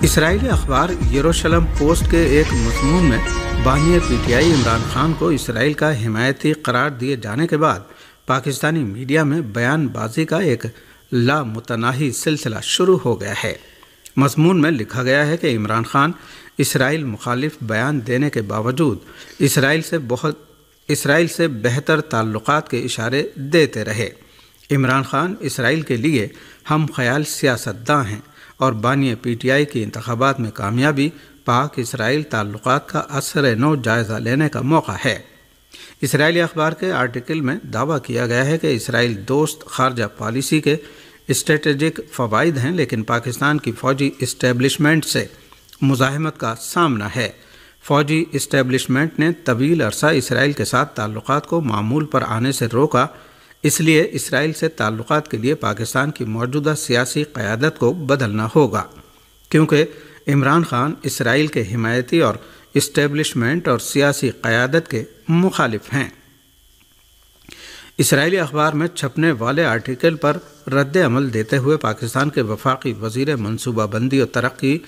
اسرائیلی اخبار یروشلم پوسٹ کے ایک مضمون میں بانی P T I Imran Khan کو اسرائیل کا حمایتی قرار دیے جانے کے بعد پاکستانی میڈیا میں بیان بازی کا ایک لامتناہی سلسلہ شروع ہو گیا ہے۔ مضمون میں لکھا گیا ہے کہ عمران خان اسرائیل مخالف بیان دینے کے باوجود اسرائیل سے بہتر تعلقات کے اشارے دیتے رہے۔ عمران خان اسرائیل کے لیے ہم خیال سیاستداں ہیں اور بانی پی ٹی آئی کی انتخابات میں کامیابی پاک اسرائیل تعلقات کا اثر نو جائزہ لینے کا موقع ہے۔ اسرائیلی اخبار کے آرٹیکل میں دعویٰ کیا گیا ہے کہ اسرائیل دوست خارجہ پالیسی کے اسٹریٹجک فوائد ہیں، لیکن پاکستان کی فوجی اسٹیبلشمنٹ سے مزاحمت کا سامنا ہے۔ فوجی اسٹیبلشمنٹ نے طویل عرصہ اسرائیل کے ساتھ تعلقات کو معمول پر آنے سے روکا، اس لیے اسرائیل سے تعلقات کے لیے پاکستان کی موجودہ سیاسی قیادت کو بدلنا ہوگا، کیونکہ عمران خان اسرائیل کے حمایتی اور اسٹیبلشمنٹ اور سیاسی قیادت کے مخالف ہیں۔ اسرائیلی اخبار میں چھپنے والے آرٹیکل پر رد عمل دیتے ہوئے پاکستان کے وفاقی وزیر منصوبہ بندی و ترقی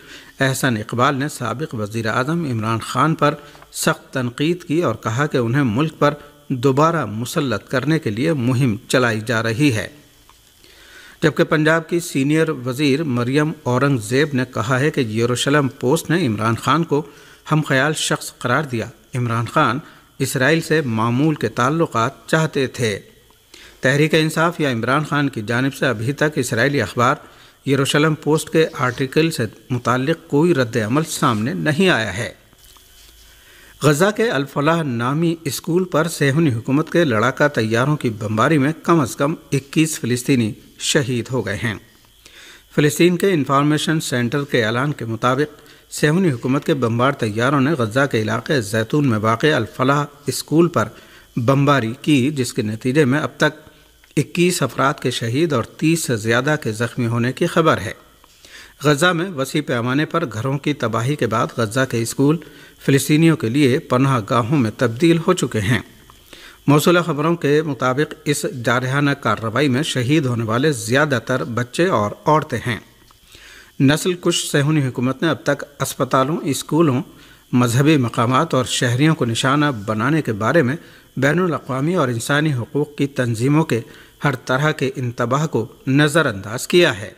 احسن اقبال نے سابق وزیر اعظم عمران خان پر سخت تنقید کی اور کہا کہ انہیں ملک پر دوبارہ مسلط کرنے کے لیے مہم چلائی جا رہی ہے، جبکہ پنجاب کی سینئر وزیر مریم اورنگ زیب نے کہا ہے کہ یروشلم پوسٹ نے عمران خان کو ہم خیال شخص قرار دیا۔ عمران خان اسرائیل سے معمول کے تعلقات چاہتے تھے۔ تحریک انصاف یا عمران خان کی جانب سے ابھی تک اسرائیلی اخبار یروشلم پوسٹ کے آرٹیکل سے متعلق کوئی رد عمل سامنے نہیں آیا ہے۔ غزہ کے الفلاح نامی اسکول پر صہیونی حکومت کے لڑاکا طیاروں کی بمباری میں کم از کم 21 فلسطینی شہید ہو گئے ہیں۔ فلسطین کے انفارمیشن سینٹر کے اعلان کے مطابق صہیونی حکومت کے بمبار طیاروں نے غزہ کے علاقے زیتون میں واقع الفلاح اسکول پر بمباری کی، جس کے نتیجے میں اب تک 21 افراد کے شہید اور 30 سے زیادہ کے زخمی ہونے کی خبر ہے۔ غزہ میں وسیع پیمانے پر گھروں کی تباہی کے بعد غزہ کے اسکول فلسطینیوں کے لیے پناہ گاہوں میں تبدیل ہو چکے ہیں۔ موصولہ خبروں کے مطابق اس جارحانہ کارروائی میں شہید ہونے والے زیادہ تر بچے اور عورتیں ہیں۔ نسل کش صہیونی حکومت نے اب تک اسپتالوں، اسکولوں، مذہبی مقامات اور شہریوں کو نشانہ بنانے کے بارے میں بین الاقوامی اور انسانی حقوق کی تنظیموں کے ہر طرح کے انتباہ کو نظر انداز کیا ہے۔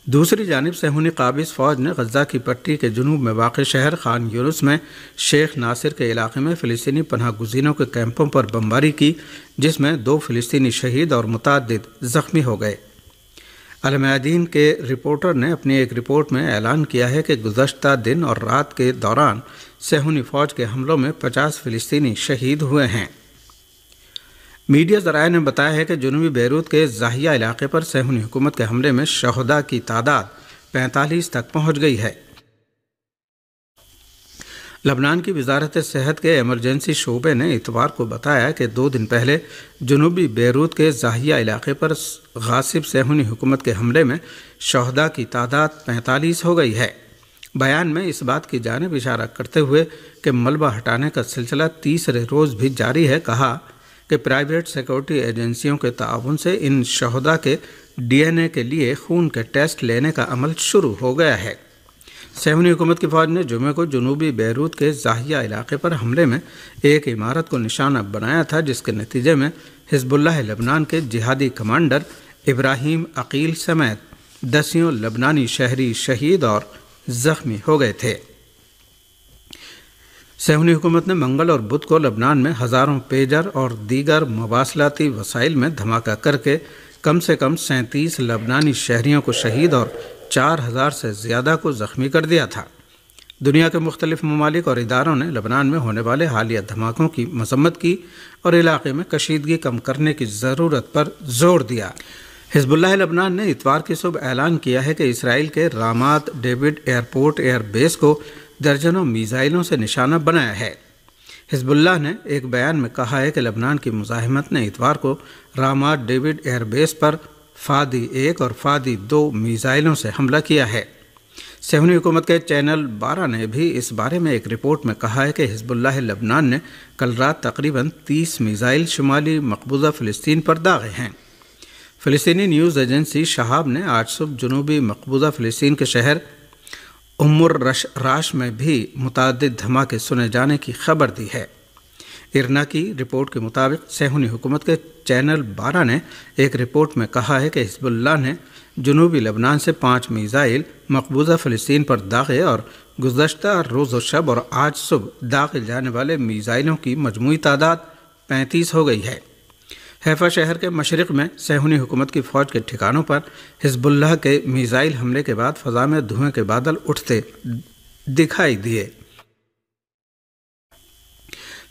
دوسری جانب صہیونی قابض فوج نے غزہ کی پٹی کے جنوب میں واقع شہر خان یونس میں شیخ ناصر کے علاقے میں فلسطینی پناہ گزینوں کے کیمپوں پر بمباری کی، جس میں 2 فلسطینی شہید اور متعدد زخمی ہو گئے۔ المیادین کے رپورٹر نے اپنی ایک رپورٹ میں اعلان کیا ہے کہ گزشتہ دن اور رات کے دوران صہیونی فوج کے حملوں میں 50 فلسطینی شہید ہوئے ہیں۔ میڈیا ذرائع نے بتایا ہے کہ جنوبی بیروت کے زاہیہ علاقے پر صہیونی حکومت کے حملے میں شہداء کی تعداد 45 تک پہنچ گئی ہے۔ لبنان کی وزارت صحت کے ایمرجنسی شعبے نے اتوار کو بتایا کہ 2 دن پہلے جنوبی بیروت کے زاہیہ علاقے پر غاصب صہیونی حکومت کے حملے میں شہداء کی تعداد 45 ہو گئی ہے۔ بیان میں اس بات کی جانب اشارہ کرتے ہوئے کہ ملبہ ہٹانے کا سلسلہ تیسرے روز بھی جاری ہے، کہا کہ پرائیویٹ سیکورٹی ایجنسیوں کے تعاون سے ان شہداء کے ڈی این اے کے لیے خون کے ٹیسٹ لینے کا عمل شروع ہو گیا ہے۔ صہیونی حکومت کی فوج نے جمعے کو جنوبی بیروت کے زاہیہ علاقے پر حملے میں ایک عمارت کو نشانہ بنایا تھا، جس کے نتیجے میں حزب اللہ لبنان کے جہادی کمانڈر ابراہیم عقیل سمیت 10 لبنانی شہری شہید اور زخمی ہو گئے تھے۔ صہیونی حکومت نے منگل اور بدھ کو لبنان میں ہزاروں پیجر اور دیگر مواصلاتی وسائل میں دھماکہ کر کے کم سے کم 37 لبنانی شہریوں کو شہید اور 4000 سے زیادہ کو زخمی کر دیا تھا۔ دنیا کے مختلف ممالک اور اداروں نے لبنان میں ہونے والے حالیہ دھماکوں کی مذمت کی اور علاقے میں کشیدگی کم کرنے کی ضرورت پر زور دیا۔ حزب اللہ لبنان نے اتوار کی صبح اعلان کیا ہے کہ اسرائیل کے رامات ڈیوڈ ایئرپورٹ ایئر بیس کو درجنوں میزائلوں سے نشانہ بنایا ہے۔ حزب اللہ نے ایک بیان میں کہا ہے کہ لبنان کی مزاحمت نے اتوار کو رامات ڈیوڈ ایئر بیس پر فادی 1 اور فادی 2 میزائلوں سے حملہ کیا ہے۔ صہیونی حکومت کے چینل 12 نے بھی اس بارے میں ایک رپورٹ میں کہا ہے کہ حزب اللہ لبنان نے کل رات تقریباً 30 میزائل شمالی مقبوضہ فلسطین پر داغے ہیں۔ فلسطینی نیوز ایجنسی شہاب نے آج صبح جنوبی مقبوضہ فلسطین کے شہر ام الراش میں بھی متعدد دھماکے سنے جانے کی خبر دی ہے۔ ارنا کی رپورٹ کے مطابق صہیونی حکومت کے چینل 12 نے ایک رپورٹ میں کہا ہے کہ حزب اللہ نے جنوبی لبنان سے 5 میزائل مقبوضہ فلسطین پر داغے اور گزشتہ روز و شب اور آج صبح داغے جانے والے میزائلوں کی مجموعی تعداد 35 ہو گئی ہے۔ حیفا شہر کے مشرق میں صہیونی حکومت کی فوج کے ٹھکانوں پر حزب اللہ کے میزائل حملے کے بعد فضا میں دھوئیں کے بادل اٹھتے دکھائی دیے۔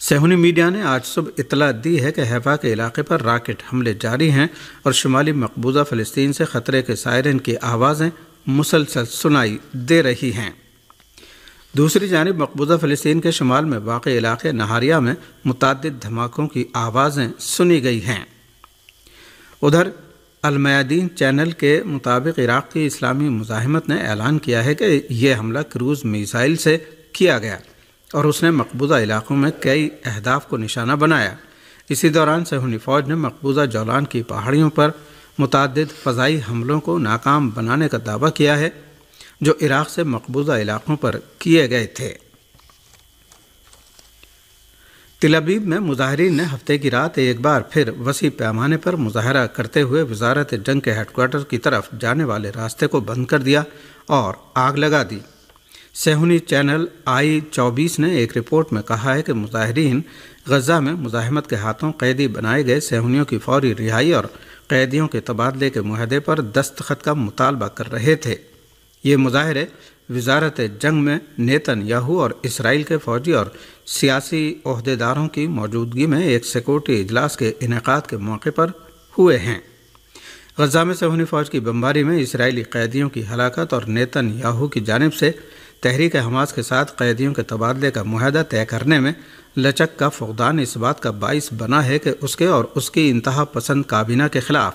صہیونی میڈیا نے آج صبح اطلاع دی ہے کہ حیفا کے علاقے پر راکٹ حملے جاری ہیں اور شمالی مقبوضہ فلسطین سے خطرے کے سائرن کی آوازیں مسلسل سنائی دے رہی ہیں۔ دوسری جانب مقبوضہ فلسطین کے شمال میں واقع علاقے نہاریہ میں متعدد دھماکوں کی آوازیں سنی گئی ہیں۔ ادھر المیادین چینل کے مطابق عراق کی اسلامی مزاحمت نے اعلان کیا ہے کہ یہ حملہ کروز میزائل سے کیا گیا اور اس نے مقبوضہ علاقوں میں کئی اہداف کو نشانہ بنایا۔ اسی دوران صہیونی فوج نے مقبوضہ جولان کی پہاڑیوں پر متعدد فضائی حملوں کو ناکام بنانے کا دعویٰ کیا ہے جو عراق سے مقبوضہ علاقوں پر کیے گئے تھے۔ تل ابیب میں مظاہرین نے ہفتے کی رات ایک بار پھر وسیع پیمانے پر مظاہرہ کرتے ہوئے وزارت جنگ کے ہیڈ کوارٹر کی طرف جانے والے راستے کو بند کر دیا اور آگ لگا دی۔ صہیونی چینل I-24 نے ایک رپورٹ میں کہا ہے کہ مظاہرین غزہ میں مزاحمت کے ہاتھوں قیدی بنائے گئے صہیونیوں کی فوری رہائی اور قیدیوں کے تبادلے کے معاہدے پر دستخط کا مطالبہ کر رہے تھے۔ یہ مظاہرے وزارت جنگ میں نیتن یاہو اور اسرائیل کے فوجی اور سیاسی عہدیداروں کی موجودگی میں ایک سیکورٹی اجلاس کے انعقاد کے موقع پر ہوئے ہیں۔ غزہ میں صہیونی فوج کی بمباری میں اسرائیلی قیدیوں کی ہلاکت اور نیتن یاہو کی جانب سے تحریک حماس کے ساتھ قیدیوں کے تبادلے کا معاہدہ طے کرنے میں لچک کا فقدان اس بات کا باعث بنا ہے کہ اس کے اور اس کی انتہا پسند کابینہ کے خلاف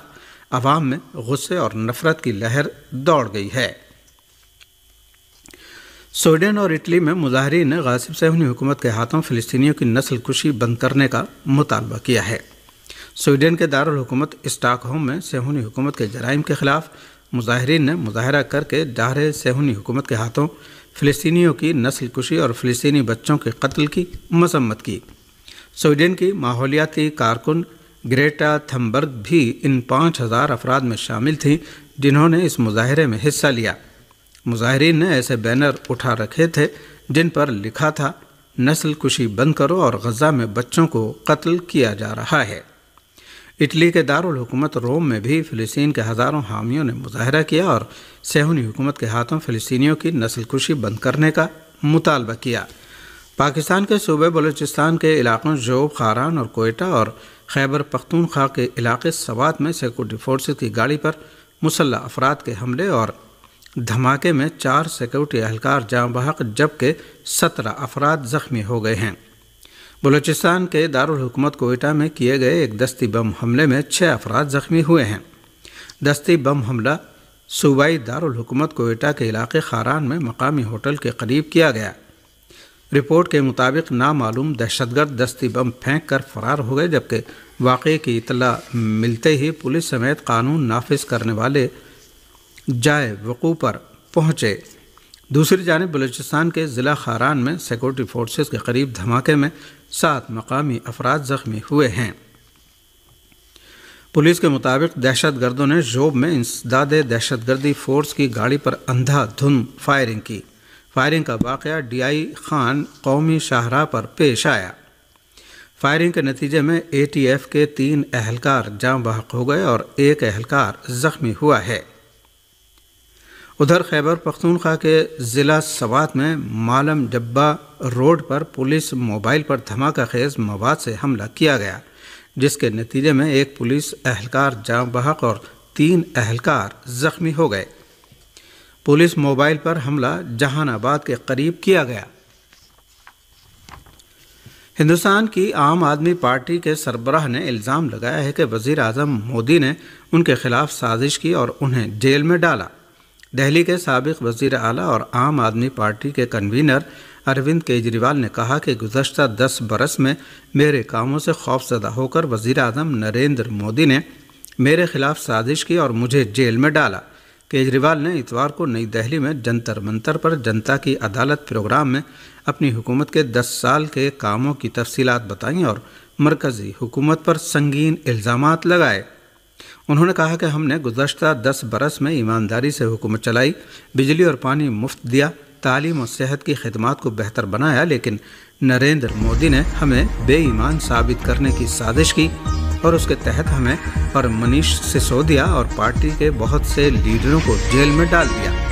عوام میں غصے اور نفرت کی لہر دوڑ گئی ہے۔ سویڈن اور اٹلی میں مظاہرین نے غاصب صہیونی حکومت کے ہاتھوں فلسطینیوں کی نسل کشی بند کرنے کا مطالبہ کیا ہے۔ سویڈن کے دارالحکومت اسٹاک ہوم میں صہیونی حکومت کے جرائم کے خلاف مظاہرین نے مظاہرہ کر کے جارحیہ صہیونی حکومت کے ہاتھوں فلسطینیوں کی نسل کشی اور فلسطینی بچوں کے قتل کی مذمت کی۔ سویڈن کی ماحولیاتی کارکن گریٹا تھمبرگ بھی ان 5000 افراد میں شامل تھیں جنہوں نے اس مظاہرے میں حصہ لیا۔ مظاہرین نے ایسے بینر اٹھا رکھے تھے جن پر لکھا تھا نسل کشی بند کرو اور غزہ میں بچوں کو قتل کیا جا رہا ہے۔ اٹلی کے دارالحکومت روم میں بھی فلسطین کے ہزاروں حامیوں نے مظاہرہ کیا اور صہیونی حکومت کے ہاتھوں فلسطینیوں کی نسل کشی بند کرنے کا مطالبہ کیا۔ پاکستان کے صوبے بلوچستان کے علاقوں جوب، خاران اور کوئٹہ اور خیبر پختونخوا کے علاقے سوات میں سیکورٹی فورسز کی گاڑی پر مسلح افراد کے حملے اور دھماکے میں 4 سیکورٹی اہلکار جاں بحق جبکہ 17 افراد زخمی ہو گئے ہیں۔ بلوچستان کے دارالحکومت کوئٹہ میں کیے گئے ایک دستی بم حملے میں 6 افراد زخمی ہوئے ہیں۔ دستی بم حملہ صوبائی دارالحکومت کوئٹہ کے علاقے خاران میں مقامی ہوٹل کے قریب کیا گیا۔ رپورٹ کے مطابق نامعلوم دہشت گرد دستی بم پھینک کر فرار ہو گئے جبکہ واقعے کی اطلاع ملتے ہی پولیس سمیت قانون نافذ کرنے والے جائے وقوع پر پہنچے۔ دوسری جانب بلوچستان کے ضلع خاران میں سیکورٹی فورسز کے قریب دھماکے میں 7 مقامی افراد زخمی ہوئے ہیں۔ پولیس کے مطابق دہشت گردوں نے جوب میں انسداد دہشت گردی فورس کی گاڑی پر اندھا دھند فائرنگ کی۔ فائرنگ کا واقعہ DI خان قومی شاہراہ پر پیش آیا۔ فائرنگ کے نتیجے میں ATF کے 3 اہلکار جاں بحق ہو گئے اور 1 اہلکار زخمی ہوا ہے۔ ادھر خیبر پختونخوا کے ضلع سوات میں مالم جبہ روڈ پر پولیس موبائل پر دھماکہ خیز مواد سے حملہ کیا گیا جس کے نتیجے میں 1 پولیس اہلکار جاں بحق اور 3 اہلکار زخمی ہو گئے۔ پولیس موبائل پر حملہ جہان آباد کے قریب کیا گیا۔ ہندوستان کی عام آدمی پارٹی کے سربراہ نے الزام لگایا ہے کہ وزیر اعظم مودی نے ان کے خلاف سازش کی اور انہیں جیل میں ڈالا۔ دہلی کے سابق وزیر اعلیٰ اور عام آدمی پارٹی کے کنوینر اروند کیجریوال نے کہا کہ گزشتہ 10 برس میں میرے کاموں سے خوفزدہ ہو کر وزیر اعظم نریندر مودی نے میرے خلاف سازش کی اور مجھے جیل میں ڈالا۔ کیجریوال نے اتوار کو نئی دہلی میں جنتر منتر پر جنتا کی عدالت پروگرام میں اپنی حکومت کے 10 سال کے کاموں کی تفصیلات بتائیں اور مرکزی حکومت پر سنگین الزامات لگائے۔ انہوں نے کہا کہ ہم نے گزشتہ 10 برس میں ایمانداری سے حکومت چلائی، بجلی اور پانی مفت دیا، تعلیم اور صحت کی خدمات کو بہتر بنایا، لیکن نریندر مودی نے ہمیں بے ایمان ثابت کرنے کی سازش کی اور اس کے تحت ہمیں اور منیش سسودیا اور پارٹی کے بہت سے لیڈروں کو جیل میں ڈال دیا۔